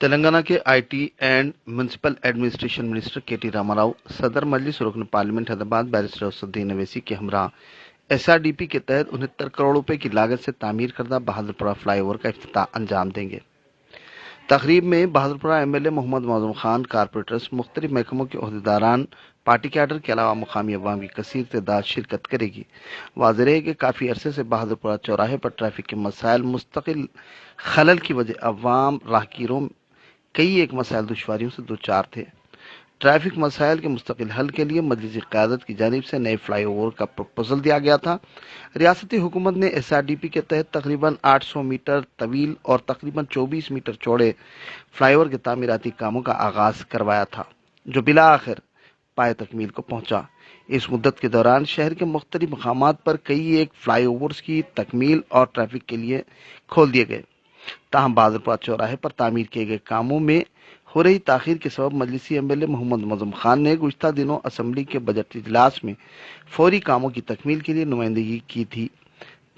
तेलंगाना के IT and municipal administration minister KT Rama Rao सदर मजलिस रुकन पार्लियामेंट हैदराबाद बैरिस्टर असदुद्दीन अवैसी के हमरा एसआरडीपी के तहत 69 करोड़ रुपए की लागत से तामीर करदा बहादुरपुरा फ्लाईओवर का इफ्तिताह अंजाम देंगे। तकरीब में बहादुरपुरा एमएलए मोहम्मद मौजूम खान, कारपोरेटर्स, मुख्तलिफ महकमों के अहदेदारान, पार्टी कैडर के अलावा मुकामी अवाम की कसीर तादाद शिरकत करेगी। वाज़ेह है कि काफ़ी अरसे से बहादुरपुरा चौराहे पर ट्रैफिक के मसाइल मुस्तकिल खलल की वजह अवाम राहगीरों कई एक मसाइल दुश्वारियों से दो चार थे। ट्रैफिक मसाइल के मुस्तकिल हल के लिए मजलिसी क़यादत की जानिब से नए फ्लाई ओवर का प्रपोजल दिया गया था। रियासती हुकूमत ने एसआरडीपी के तहत तकरीबन 800 मीटर तवील और तकरीबन 24 मीटर चौड़े फ्लाई ओवर के तामीराती कामों का आगाज करवाया था, जो बिला आखिर पाए तकमील को पहुंचा। इस मुद्दत के दौरान शहर के मुख्तलिफ मकामात पर कई एक फ्लाई ओवर्स की तकमील और ट्रैफिक के लिए खोल दिए गए। ताहम बहादुरपुरा चौराहे पर तामीर किए गए कामों में हो रही ताखीर के सबब मजलिसी एमएलए मोहम्मद मौजूम खान ने गुज़िश्ता दिनों असम्बली के बजट इजलास में फौरी कामों की तकमील के लिए नुमाइंदगी की थी।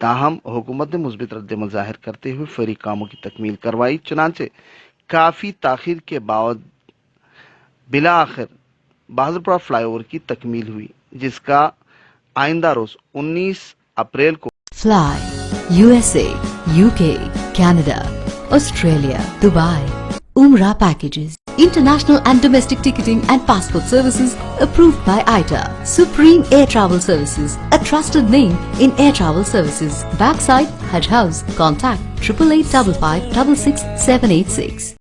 ताहम हुकूमत ने मुस्बित रद्द-ए-अमल ज़ाहिर करते हुए फौरी कामों की तकमील करवाई। चुनांचे काफ़ी ताखीर के बाद बिला आखिर बहादुरपुरा फ्लाईओवर की तकमील हुई, जिसका आइंदा रोज 19 अप्रैल को Fly, USA, UK, Canada, Australia, Dubai. Umrah packages. International and domestic ticketing and passport services approved by ITA. Supreme Air Travel Services, a trusted name in air travel services. Backside Hajj House. Contact 8855 556 786.